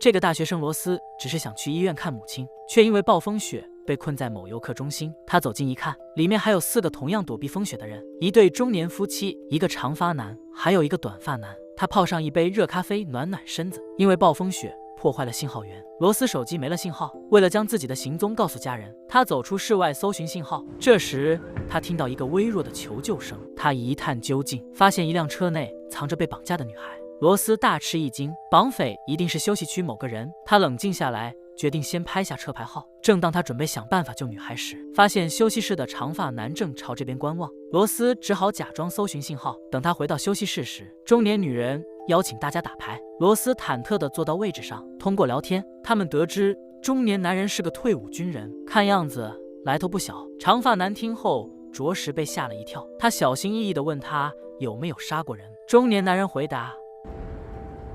这个大学生罗斯只是想去医院看母亲，却因为暴风雪被困在某游客中心。他走近一看，里面还有4个同样躲避风雪的人，一对中年夫妻，一个长发男，还有一个短发男。他泡上一杯热咖啡暖暖身子。因为暴风雪破坏了信号源，罗斯手机没了信号。为了将自己的行踪告诉家人，他走出室外搜寻信号。这时他听到一个微弱的求救声，他一探究竟，发现一辆车内藏着被绑架的女孩。罗斯大吃一惊，绑匪一定是休息区某个人。他冷静下来，决定先拍下车牌号。正当他准备想办法救女孩时，发现休息室的长发男正朝这边观望。罗斯只好假装搜寻信号。等他回到休息室时，中年女人邀请大家打牌。罗斯忐忑地坐到位置上。通过聊天，他们得知中年男人是个退伍军人，看样子来头不小。长发男听后着实被吓了一跳，他小心翼翼地问他有没有杀过人。中年男人回答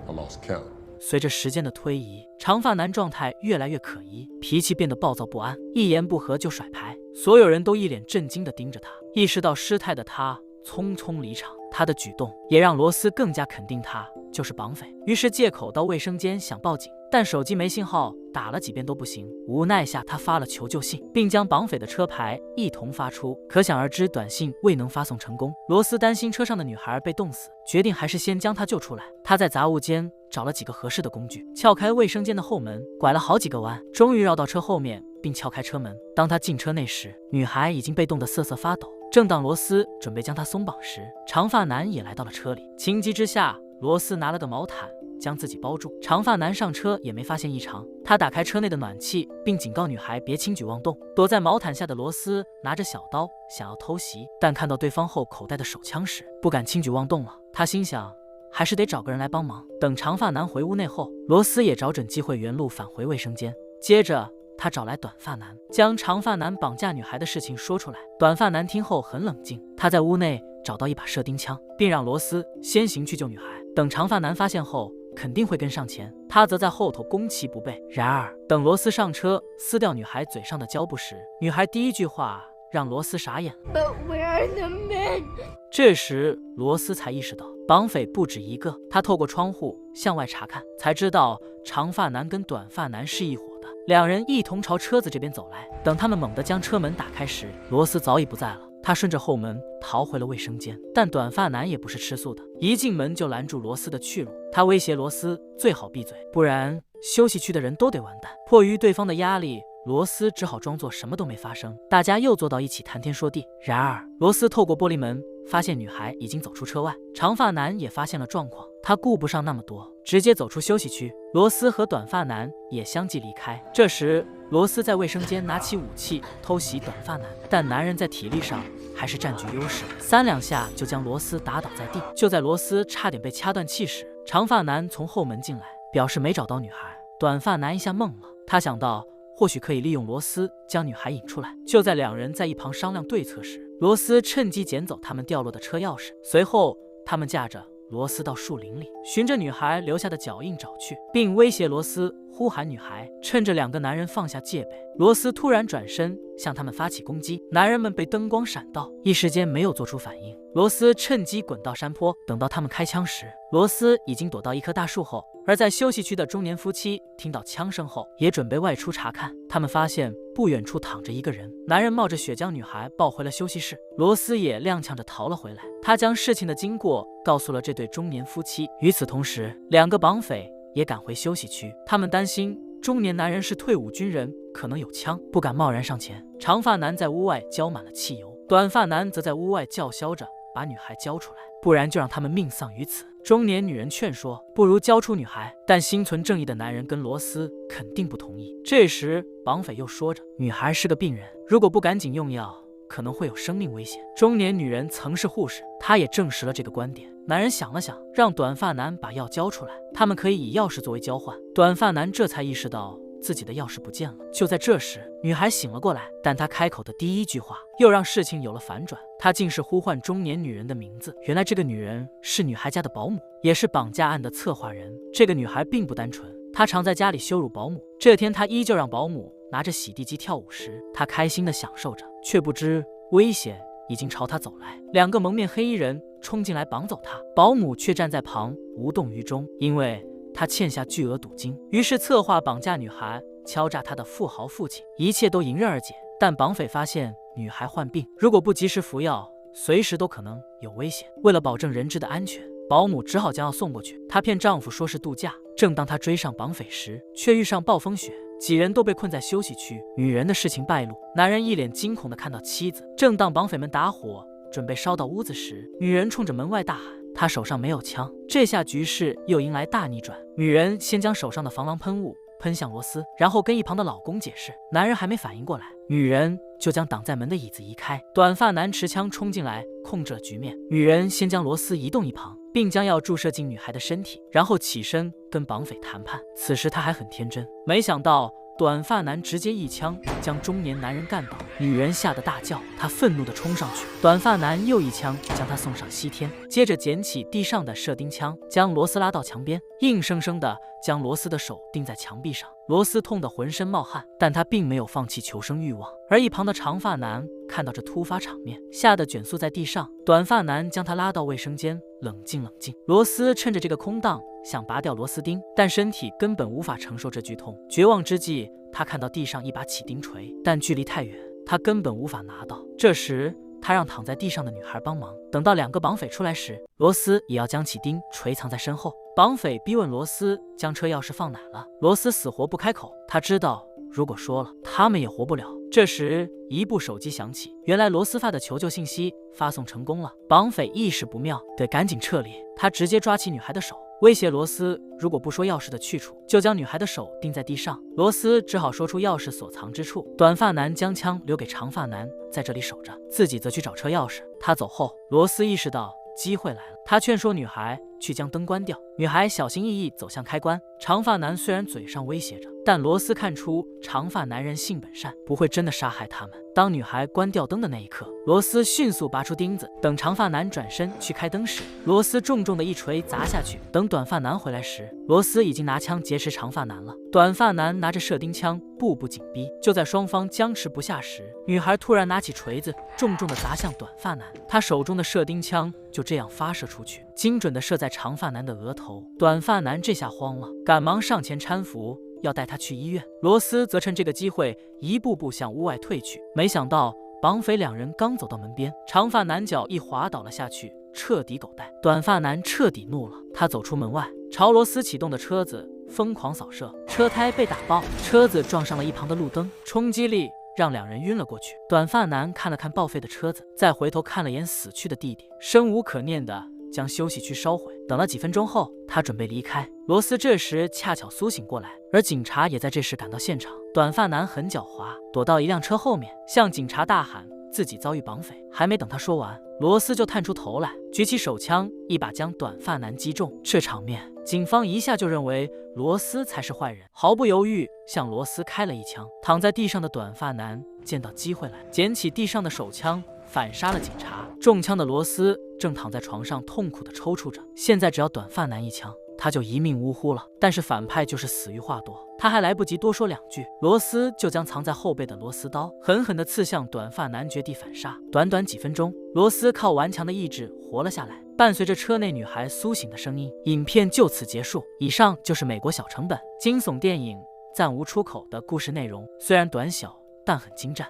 I lost count. 随着时间的推移，长发男状态越来越可疑，脾气变得暴躁不安，一言不合就甩牌。所有人都一脸震惊地盯着他。意识到失态的他匆匆离场。他的举动也让罗斯更加肯定他就是绑匪，于是借口到卫生间想报警，但手机没信号，打了几遍都不行。无奈下，他发了求救信，并将绑匪的车牌一同发出。可想而知，短信未能发送成功。罗斯担心车上的女孩被冻死，决定还是先将她救出来。他在杂物间找了几个合适的工具，撬开卫生间的后门，拐了好几个弯，终于绕到车后面，并撬开车门。当他进车内时，女孩已经被冻得瑟瑟发抖。正当罗斯准备将她松绑时，长发男也来到了车里。情急之下，罗斯拿了个毛毯将自己包住。长发男上车也没发现异常，他打开车内的暖气，并警告女孩别轻举妄动。躲在毛毯下的罗斯拿着小刀想要偷袭，但看到对方后口袋的手枪时，不敢轻举妄动了。他心想，还是得找个人来帮忙。等长发男回屋内后，罗斯也找准机会原路返回卫生间。接着他找来短发男，将长发男绑架女孩的事情说出来。短发男听后很冷静，他在屋内找到一把射钉枪，并让罗斯先行去救女孩。等长发男发现后，肯定会跟上前，他则在后头攻其不备。然而，等罗斯上车撕掉女孩嘴上的胶布时，女孩第一句话让罗斯傻眼了。But where are the men? 这时罗斯才意识到绑匪不止一个。他透过窗户向外查看，才知道长发男跟短发男是一伙的，两人一同朝车子这边走来。等他们猛地将车门打开时，罗斯早已不在了。他顺着后门逃回了卫生间，但短发男也不是吃素的，一进门就拦住罗斯的去路。他威胁罗斯最好闭嘴，不然休息区的人都得完蛋。迫于对方的压力，罗斯只好装作什么都没发生。大家又坐到一起谈天说地。然而，罗斯透过玻璃门发现女孩已经走出车外，长发男也发现了状况，他顾不上那么多，直接走出休息区。罗斯和短发男也相继离开。这时，罗斯在卫生间拿起武器偷袭短发男，但男人在体力上还是占据优势，3两下就将罗斯打倒在地。就在罗斯差点被掐断气时，长发男从后门进来，表示没找到女孩。短发男一下懵了，他想到或许可以利用罗斯将女孩引出来。就在两人在一旁商量对策时，罗斯趁机捡走他们掉落的车钥匙。随后，他们驾着罗斯到树林里，循着女孩留下的脚印找去，并威胁罗斯呼喊女孩。趁着两个男人放下戒备，罗斯突然转身向他们发起攻击。男人们被灯光闪到，一时间没有做出反应。罗斯趁机滚到山坡，等到他们开枪时，罗斯已经躲到一棵大树后。而在休息区的中年夫妻听到枪声后，也准备外出查看。他们发现不远处躺着一个人，男人冒着雪将女孩抱回了休息室。罗斯也踉跄着逃了回来，他将事情的经过告诉了这对中年夫妻。与此同时，2个绑匪也赶回休息区，他们担心中年男人是退伍军人，可能有枪，不敢贸然上前。长发男在屋外浇满了汽油，短发男则在屋外叫嚣着把女孩交出来，不然就让他们命丧于此。中年女人劝说不如交出女孩，但心存正义的男人跟罗斯肯定不同意。这时绑匪又说着女孩是个病人，如果不赶紧用药可能会有生命危险。中年女人曾是护士，她也证实了这个观点。男人想了想，让短发男把药交出来，他们可以以钥匙作为交换。短发男这才意识到自己的钥匙不见了。就在这时，女孩醒了过来，但她开口的第一句话又让事情有了反转。她竟是呼唤中年女人的名字。原来这个女人是女孩家的保姆，也是绑架案的策划人。这个女孩并不单纯，她常在家里羞辱保姆。这天，她依旧让保姆拿着洗地机跳舞时，她开心地享受着，却不知危险已经朝她走来。2个蒙面黑衣人冲进来绑走她，保姆却站在旁无动于衷，因为他欠下巨额赌金，于是策划绑架女孩，敲诈他的富豪父亲，一切都迎刃而解。但绑匪发现女孩患病，如果不及时服药，随时都可能有危险。为了保证人质的安全，保姆只好将要送过去。她骗丈夫说是度假，正当她追上绑匪时，却遇上暴风雪，几人都被困在休息区。女人的事情败露，男人一脸惊恐地看到妻子。正当绑匪们打火准备烧到屋子时，女人冲着门外大喊，她手上没有枪。这下局势又迎来大逆转，女人先将手上的防狼喷雾喷向罗斯，然后跟一旁的老公解释。男人还没反应过来，女人就将挡在门的椅子移开。短发男持枪冲进来，控制了局面。女人先将罗斯移动一旁，并将药注射进女孩的身体，然后起身跟绑匪谈判。此时他还很天真，没想到短发男直接一枪将中年男人干倒，女人吓得大叫，她愤怒地冲上去，短发男又一枪将她送上西天，接着捡起地上的射钉枪，将罗斯拉到墙边，硬生生地将罗斯的手钉在墙壁上。罗斯痛得浑身冒汗，但他并没有放弃求生欲望。而一旁的长发男看到这突发场面，吓得卷缩在地上。短发男将他拉到卫生间，冷静。罗斯趁着这个空档想拔掉螺丝钉，但身体根本无法承受这剧痛。绝望之际，他看到地上一把起钉锤，但距离太远，他根本无法拿到。这时他让躺在地上的女孩帮忙。等到2个绑匪出来时，罗斯也要将起钉锤藏在身后。绑匪逼问罗斯将车钥匙放哪了，罗斯死活不开口。他知道如果说了，他们也活不了。这时一部手机响起，原来罗斯发的求救信息发送成功了。绑匪意识不妙，得赶紧撤离。他直接抓起女孩的手，威胁罗斯如果不说钥匙的去处，就将女孩的手钉在地上。罗斯只好说出钥匙所藏之处。短发男将枪留给长发男在这里守着，自己则去找车钥匙。他走后，罗斯意识到机会来了，他劝说女孩去将灯关掉。女孩小心翼翼走向开关。长发男虽然嘴上威胁着，但罗斯看出长发男人性本善，不会真的杀害他们。当女孩关掉灯的那一刻，罗斯迅速拔出钉子。等长发男转身去开灯时，罗斯重重的一锤砸下去。等短发男回来时，罗斯已经拿枪劫持长发男了。短发男拿着射钉枪，步步紧逼。就在双方僵持不下时，女孩突然拿起锤子，重重的砸向短发男。她手中的射钉枪就这样发射出去，精准的射在长发男的额头。短发男这下慌了，赶忙上前搀扶，要带他去医院。罗斯则趁这个机会一步步向屋外退去。没想到绑匪2人刚走到门边，长发男脚一滑倒了下去，彻底狗带。短发男彻底怒了，他走出门外，朝罗斯启动的车子疯狂扫射，车胎被打爆，车子撞上了一旁的路灯，冲击力让2人晕了过去。短发男看了看报废的车子，再回头看了眼死去的弟弟，生无可恋的将休息区烧毁。等了几分钟后，他准备离开。罗斯这时恰巧苏醒过来，而警察也在这时赶到现场。短发男很狡猾，躲到一辆车后面，向警察大喊自己遭遇绑匪。还没等他说完，罗斯就探出头来，举起手枪，一把将短发男击中。这场面，警方一下就认为罗斯才是坏人，毫不犹豫向罗斯开了一枪。躺在地上的短发男见到机会来，捡起地上的手枪，反杀了警察。中枪的罗斯正躺在床上痛苦地抽搐着，现在只要短发男一枪，他就一命呜呼了。但是反派就是死于话多，他还来不及多说2句，罗斯就将藏在后背的螺丝刀狠狠地刺向短发男，绝地反杀。短短几分钟，罗斯靠顽强的意志活了下来。伴随着车内女孩苏醒的声音，影片就此结束。以上就是美国小成本惊悚电影《暂无出口》的故事内容，虽然短小，但很精湛。